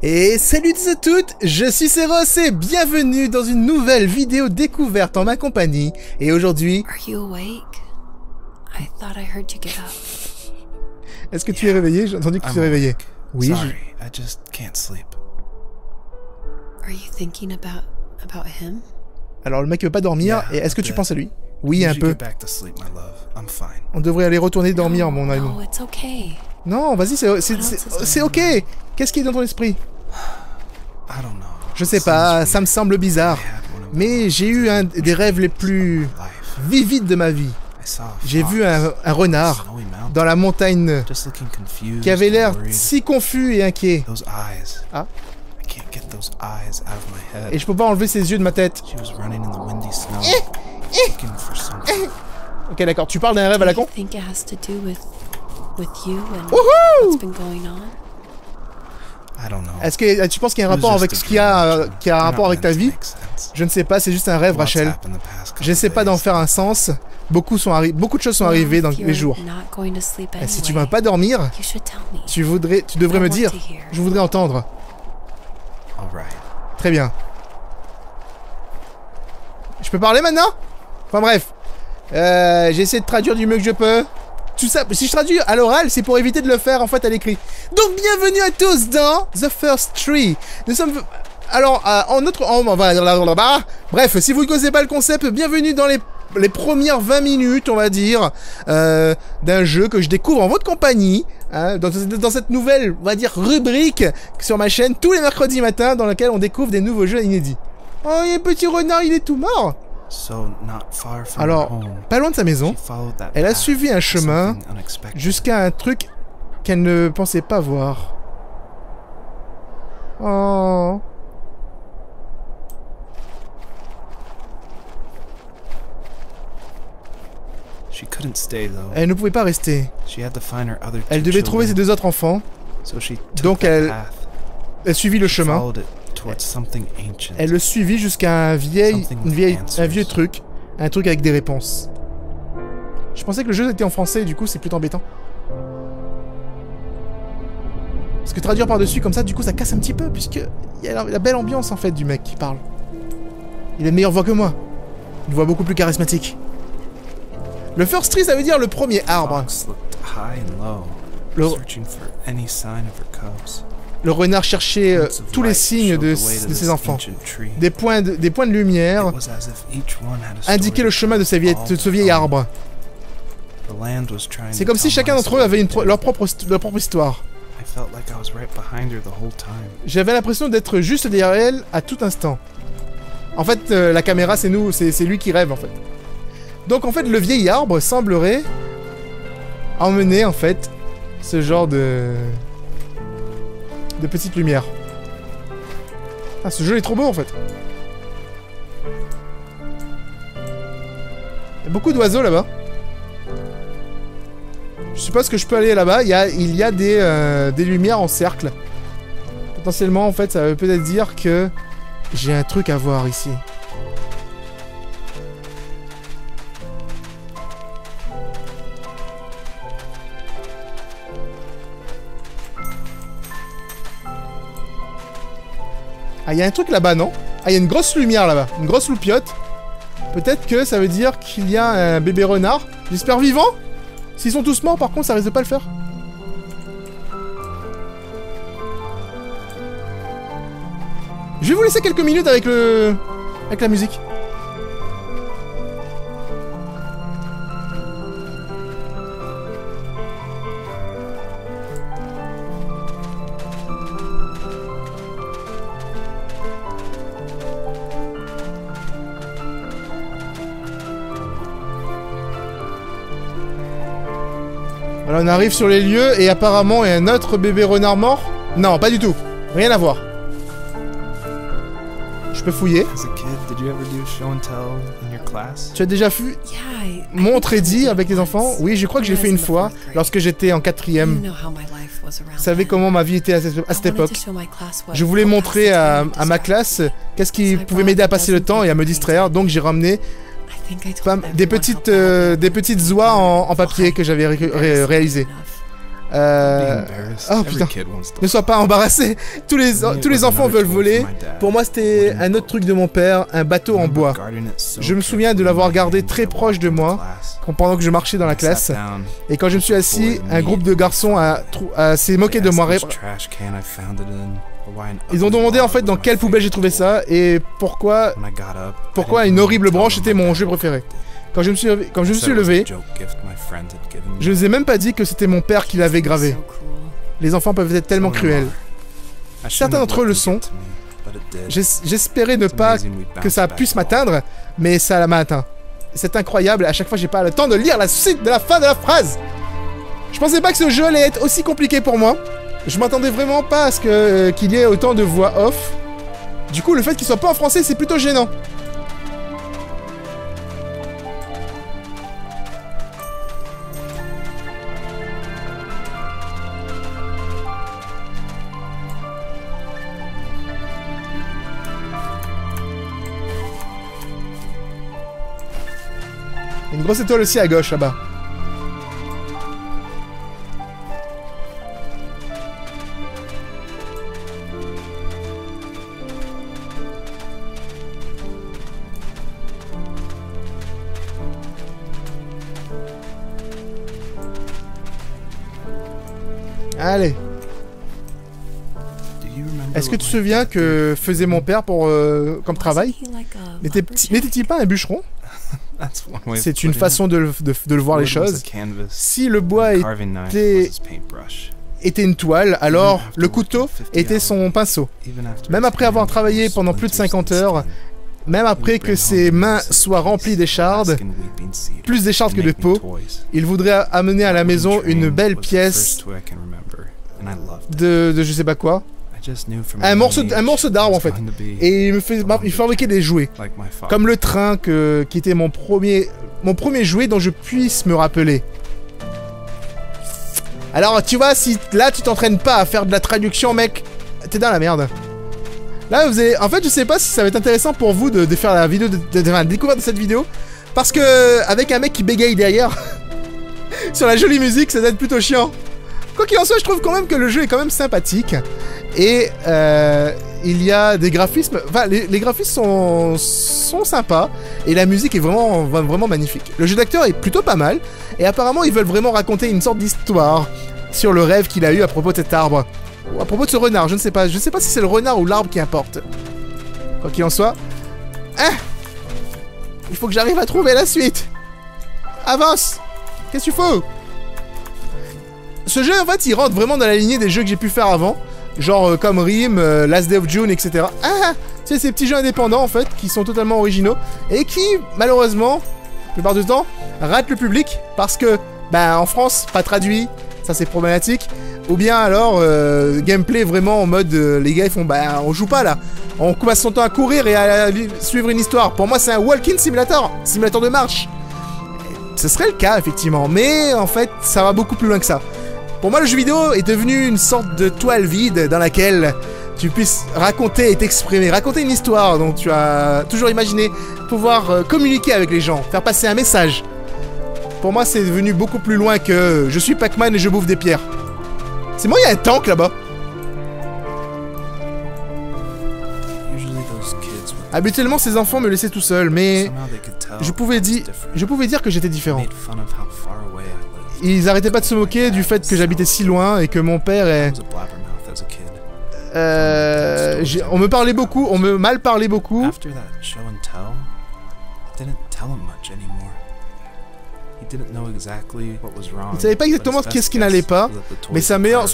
Et salut à toutes, je suis Seros et bienvenue dans une nouvelle vidéo découverte en ma compagnie. Et aujourd'hui... Est-ce que tu es réveillé? J'ai entendu que tu es réveillé. Oui, Alors le mec veut pas dormir, et est-ce que tu penses à lui? Oui, un peu. On devrait aller retourner dormir, mon ami. Non, vas-y, c'est ok. Qu'est-ce qui est dans ton esprit? Je sais pas, ça me semble bizarre. Mais j'ai eu un des rêves les plus vivides de ma vie. J'ai vu un renard dans la montagne qui avait l'air si confus et inquiet. Ah. Et je peux pas enlever ses yeux de ma tête. Ok, d'accord, tu parles d'un rêve à la con? Est-ce que tu penses qu'il y a un rapport avec ce qui a un rapport avec ta vie? Je ne sais pas, c'est juste un rêve, Rachel. J'essaie pas d'en faire un sens. Beaucoup de choses sont arrivées dans les jours. Et si tu vas pas dormir, tu devrais me dire. Je voudrais entendre. Très bien. Je peux parler maintenant? Enfin bref. J'ai essayé de traduire du mieux que je peux. Tout ça, si je traduis à l'oral, c'est pour éviter de le faire en fait à l'écrit. Donc bienvenue à tous dans The First Tree. Nous sommes... Alors, bref, si vous ne connaissez pas le concept, bienvenue dans les premières 20 minutes, on va dire, d'un jeu que je découvre en votre compagnie, hein, dans cette nouvelle, on va dire, rubrique sur ma chaîne, tous les mercredis matins, dans laquelle on découvre des nouveaux jeux inédits. Oh, il y a un petit renard, il est tout mort. Alors, pas loin de sa maison, elle a suivi un chemin jusqu'à un truc qu'elle ne pensait pas voir. Oh. Elle ne pouvait pas rester. Elle devait trouver ses deux autres enfants. Donc elle suivit le chemin. Elle le suivit jusqu'à un vieux truc. Un truc avec des réponses. Je pensais que le jeu était en français, du coup c'est plutôt embêtant. Parce que traduire par-dessus comme ça, du coup ça casse un petit peu, puisque il y a la belle ambiance en fait du mec qui parle. Il a une meilleure voix que moi. Une voix beaucoup plus charismatique. Le first tree, ça veut dire le premier arbre. Le renard cherchait tous les signes de ses enfants. Des points de lumière indiquaient le chemin de ce vieil arbre. C'est comme si chacun d'entre eux avait leur propre histoire. J'avais l'impression d'être juste derrière elle à tout instant. En fait, la caméra, c'est nous, c'est lui qui rêve en fait. Donc en fait, le vieil arbre semblerait emmener en fait ce genre de petite lumière. Ah, ce jeu est trop beau en fait. Il y a beaucoup d'oiseaux là-bas. Je suppose que je peux aller là-bas. Il y a des lumières en cercle. Potentiellement, en fait, ça veut peut-être dire que j'ai un truc à voir ici. Ah, il y a un truc là-bas, non? Ah, il y a une grosse lumière là-bas. Une grosse loupiote. Peut-être que ça veut dire qu'il y a un bébé renard. J'espère vivant. S'ils sont tous morts, par contre, ça risque de pas le faire. Je vais vous laisser quelques minutes avec la musique. Alors on arrive sur les lieux et apparemment il y a un autre bébé renard mort. Non, pas du tout. Rien à voir. Je peux fouiller. Tu as déjà vu montre et dit avec les enfants? Oui, je crois que j'ai fait une fois lorsque j'étais en 4e. Vous savez comment ma vie était à cette époque. Je voulais montrer à ma classe qu'est-ce qui pouvait m'aider à passer le temps et à me distraire. Donc j'ai ramené des petites oies en papier que j'avais réalisées. Oh putain, ne sois pas embarrassé. Tous les enfants veulent voler. Pour moi, c'était un autre truc de mon père, un bateau en bois. Je me souviens de l'avoir gardé très proche de moi pendant que je marchais dans la classe. Et quand je me suis assis, un groupe de garçons s'est moqué de moi. Ils ont demandé en fait dans quelle poubelle j'ai trouvé ça et pourquoi une horrible branche était mon jeu préféré. Quand je me suis levé, je ne vous ai même pas dit que c'était mon père qui l'avait gravé. Les enfants peuvent être tellement cruels. Certains d'entre eux le sont. J'espérais ne pas que ça puisse m'atteindre, mais ça m'a atteint. C'est incroyable, à chaque fois j'ai pas le temps de lire la suite de la fin de la phrase. Je pensais pas que ce jeu allait être aussi compliqué pour moi. Je m'attendais vraiment pas à ce qu'il y ait autant de voix off. Du coup, le fait qu'il soit pas en français, c'est plutôt gênant. Il y a une grosse étoile aussi à gauche, là-bas. Allez. Est-ce que tu te souviens que faisait mon père pour comme travail? N'était-il pas un bûcheron? C'est une façon de le voir les choses. Si le bois était une toile, alors le couteau était son pinceau. Même après avoir travaillé pendant plus de 50 heures, même après que ses mains soient remplies d'échardes, plus d'échardes que de peau, il voudrait amener à la maison une belle pièce de je sais pas quoi. Un morceau d'arbre en fait. Et il fabriquait des jouets. Comme le train qui était mon premier jouet dont je puisse me rappeler. Alors tu vois, si là tu t'entraînes pas à faire de la traduction, mec, t'es dans la merde. Là vous avez... En fait je sais pas si ça va être intéressant pour vous de faire la vidéo, de découvrir de cette vidéo. Parce que avec un mec qui bégaye derrière sur la jolie musique, ça doit être plutôt chiant. Quoi qu'il en soit, je trouve quand même que le jeu est quand même sympathique. Et il y a des graphismes... Enfin, les graphismes sont sympas. Et la musique est vraiment magnifique. Le jeu d'acteur est plutôt pas mal. Et apparemment, ils veulent vraiment raconter une sorte d'histoire sur le rêve qu'il a eu à propos de cet arbre. Ou à propos de ce renard, je ne sais pas. Je ne sais pas si c'est le renard ou l'arbre qui importe. Quoi qu'il en soit... Hein, il faut que j'arrive à trouver la suite. Avance. Qu'est-ce qu'il faut? Ce jeu, en fait, il rentre vraiment dans la lignée des jeux que j'ai pu faire avant. Genre comme Rim, Last Day of June, etc. Ah, tu sais, ces petits jeux indépendants, en fait, qui sont totalement originaux. Et qui, malheureusement, la plupart du temps, ratent le public. Parce que, bah, en France, pas traduit. Ça, c'est problématique. Ou bien alors, gameplay vraiment en mode... les gars, ils font, bah, on joue pas, là. On passe son temps à courir et à suivre une histoire. Pour moi, c'est un walking simulator. Simulateur de marche. Ce serait le cas, effectivement. Mais, en fait, ça va beaucoup plus loin que ça. Pour moi, le jeu vidéo est devenu une sorte de toile vide dans laquelle tu puisses raconter et t'exprimer, raconter une histoire dont tu as toujours imaginé pouvoir communiquer avec les gens, faire passer un message. Pour moi, c'est devenu beaucoup plus loin que je suis Pac-Man et je bouffe des pierres. C'est moi, il y a un tank là-bas. Habituellement, ces enfants me laissaient tout seul, mais je pouvais dire que j'étais différent. Ils arrêtaient pas de se moquer du fait que j'habitais si loin et que mon père est... on me parlait beaucoup, on me mal parlait beaucoup. Il savait pas exactement qu'est-ce qui n'allait pas, mais son meilleur...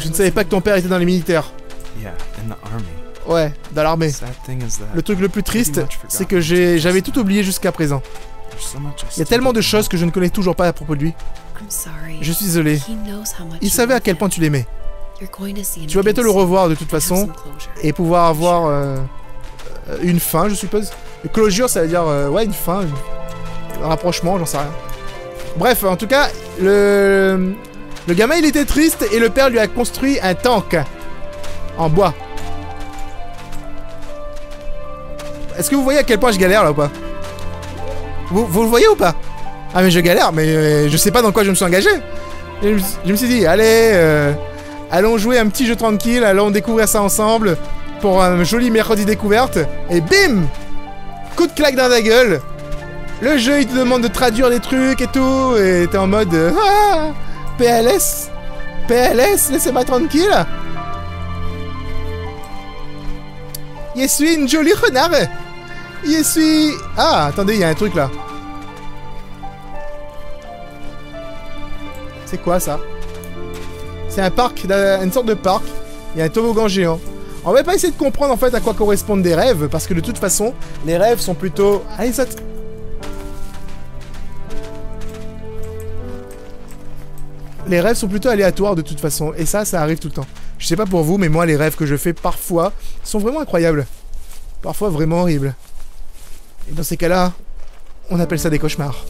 Je ne savais pas que ton père était dans les militaires. Ouais, dans l'armée. Le truc le plus triste, c'est que j'avais tout oublié jusqu'à présent. Il y a tellement de choses que je ne connais toujours pas à propos de lui. Je suis désolé. Il savait à quel point tu l'aimais. Tu vas bientôt le revoir de toute façon et pouvoir avoir une fin, je suppose. Closure, ça veut dire ouais, une fin, un rapprochement, j'en sais rien. Bref, en tout cas, le gamin il était triste et le père lui a construit un tank en bois. Est-ce que vous voyez à quel point je galère là ou pas? Vous le voyez ou pas? Ah mais je galère, mais je sais pas dans quoi je me suis engagé. Je me suis dit, allez, allons jouer un petit jeu tranquille, allons découvrir ça ensemble pour un joli mercredi découverte. Et bim! Coup de claque dans la gueule. Le jeu il te demande de traduire des trucs et tout, et t'es en mode ah, PLS, PLS, laissez-moi tranquille. Je suis une jolie renard. Je suis... Ah, attendez, il y a un truc là. C'est quoi ça? C'est un parc, une sorte de parc. Il y a un toboggan géant. On va pas essayer de comprendre en fait à quoi correspondent des rêves, parce que de toute façon, les rêves sont plutôt... Allez, saute. Les rêves sont plutôt aléatoires de toute façon, et ça arrive tout le temps. Je sais pas pour vous, mais moi les rêves que je fais parfois sont vraiment incroyables. Parfois vraiment horribles. Et dans ces cas-là, on appelle ça des cauchemars.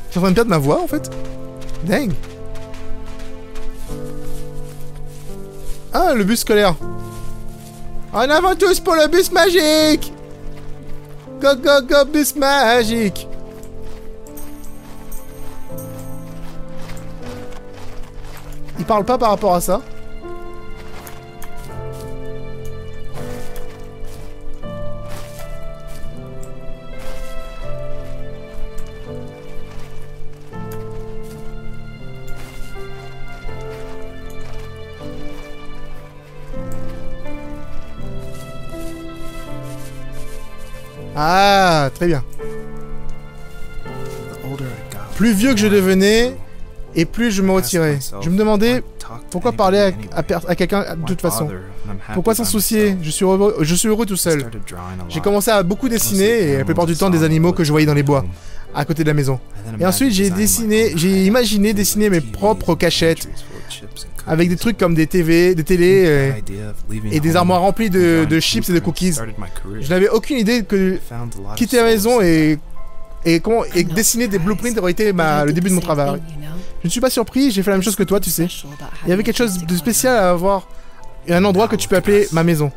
Je suis en train de perdre ma voix en fait. Dingue. Ah, le bus scolaire. En avant tous pour le bus magique. Go go go bus magique. Il parle pas par rapport à ça. Ah, très bien. Plus vieux que je devenais, et plus je me retirais. Je me demandais pourquoi parler à quelqu'un de toute façon. Pourquoi s'en soucier? Je suis heureux tout seul. J'ai commencé à beaucoup dessiner, et la plupart du temps des animaux que je voyais dans les bois, à côté de la maison. Et ensuite j'ai imaginé dessiner mes propres cachettes, avec des trucs comme des télés, et des armoires remplies de chips et de cookies. Je n'avais aucune idée que quitter la maison et dessiner des blueprints aurait été le début de mon travail. Je ne suis pas surpris, j'ai fait la même chose que toi, tu sais. Il y avait quelque chose de spécial à avoir un endroit que tu peux appeler ma maison.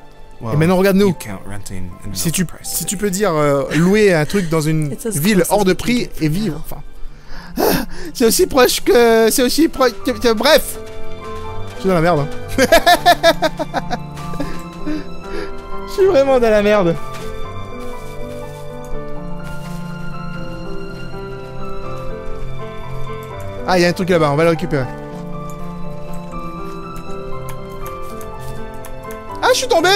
Et maintenant, regarde-nous. Si tu peux dire louer un truc dans une ville hors de prix et vivre, enfin... C'est aussi proche que... C'est aussi proche... Bref. Je suis dans la merde. Hein. Je suis vraiment dans la merde. Ah, il y a un truc là-bas, on va le récupérer. Ah, je suis tombé!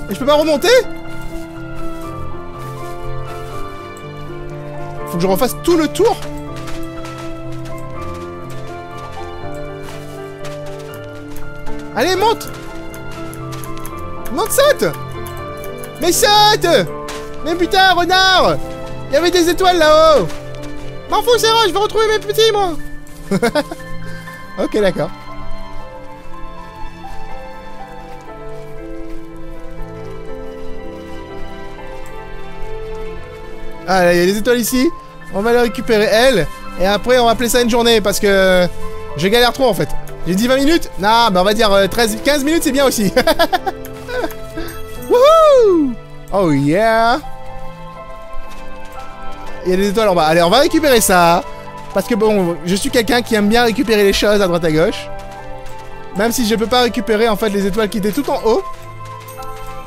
Et je peux pas remonter? Faut que je refasse tout le tour? Allez, monte! Monte, saute! Mais saute! Mais putain, renard! Il y avait des étoiles là-haut! M'en fous, c'est vrai, je vais retrouver mes petits, moi. Ok, d'accord. Ah, là, il y a des étoiles ici. On va les récupérer, elles. Et après, on va appeler ça une journée, parce que je galère trop, en fait. J'ai dit 20 minutes? Non, bah on va dire 15 minutes, c'est bien aussi. Wouhou! Oh yeah! Il y a des étoiles en bas. Allez, on va récupérer ça. Parce que bon, je suis quelqu'un qui aime bien récupérer les choses à droite à gauche. Même si je peux pas récupérer en fait les étoiles qui étaient tout en haut.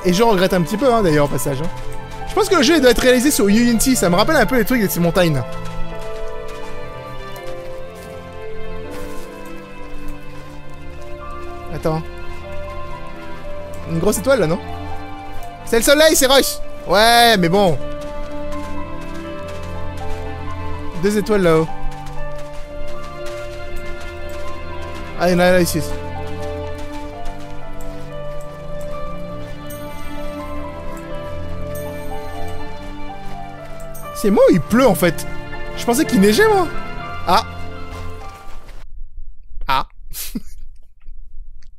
Et je regrette un petit peu hein, d'ailleurs au passage. Hein. Je pense que le jeu doit être réalisé sur Unity. Ça me rappelle un peu les trucs de ces montagnes. Attends. Une grosse étoile là, non? C'est le soleil, c'est Rush. Ouais, mais bon. 2 étoiles là-haut. Ah, il y en a là ici. C'est moi ou il pleut en fait? Je pensais qu'il neigeait moi. Ah. Ah.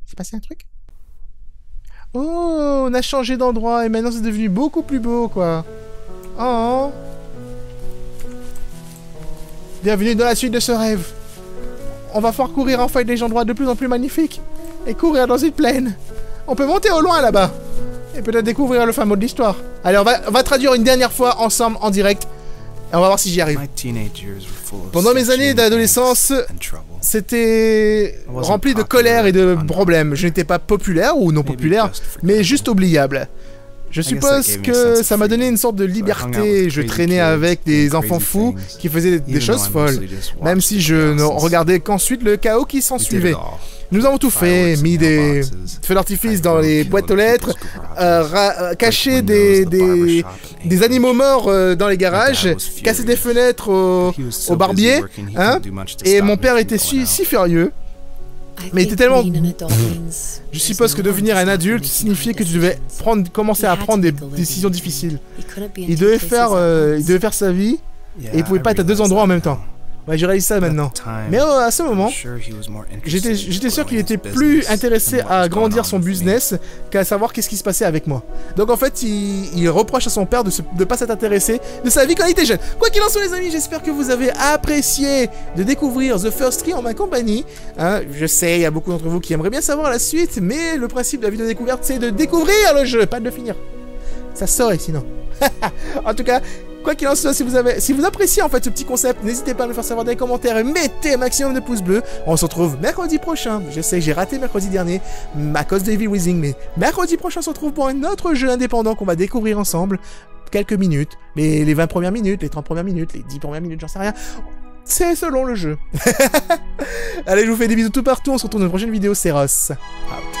C'est passé un truc? Oh, on a changé d'endroit et maintenant c'est devenu beaucoup plus beau quoi. Oh. Bienvenue dans la suite de ce rêve. On va pouvoir courir en fait des endroits de plus en plus magnifiques. Et courir dans une plaine. On peut monter au loin là-bas. Et peut-être découvrir le fin mot de l'histoire. Allez, on va traduire une dernière fois ensemble, en direct. Et on va voir si j'y arrive. Pendant mes années d'adolescence, c'était rempli de colère et de problèmes. Je n'étais pas populaire ou non populaire, mais juste oubliable. Je suppose que ça m'a donné une sorte de liberté. Je traînais avec des enfants fous qui faisaient des choses folles, même si je ne regardais qu'ensuite le chaos qui s'ensuivait. Nous avons tout fait, mis des feux d'artifice dans les boîtes aux lettres, caché des animaux morts dans les garages, cassé des fenêtres au barbier, hein, et mon père était si furieux. Mais il était tellement... Je suppose que devenir un adulte signifiait que tu devais commencer à prendre des décisions difficiles. Il devait faire sa vie, et il pouvait pas être à deux endroits en même temps. Ouais, j'ai réalisé ça maintenant. Mais à ce moment, j'étais sûr qu'il était plus intéressé à grandir son business qu'à savoir qu'est-ce qui se passait avec moi. Donc en fait, il reproche à son père de pas s'être intéressé de sa vie quand il était jeune. Quoi qu'il en soit les amis, j'espère que vous avez apprécié de découvrir The First Tree en ma compagnie. Hein, je sais, il y a beaucoup d'entre vous qui aimeraient bien savoir la suite, mais le principe de la vidéo découverte, c'est de découvrir le jeu, pas de le finir. Ça saurait sinon. En tout cas... Quoi qu'il en soit, si vous appréciez en fait ce petit concept, n'hésitez pas à me faire savoir dans les commentaires et mettez un maximum de pouces bleus. On se retrouve mercredi prochain. Je sais que j'ai raté mercredi dernier à cause de Evil Wizing, mais mercredi prochain on se retrouve pour un autre jeu indépendant qu'on va découvrir ensemble. Quelques minutes, mais les 20 premières minutes, les 30 premières minutes, les 10 premières minutes, j'en sais rien. C'est selon le jeu. Allez, je vous fais des bisous tout partout. On se retrouve dans une prochaine vidéo. C'est Ross. Out.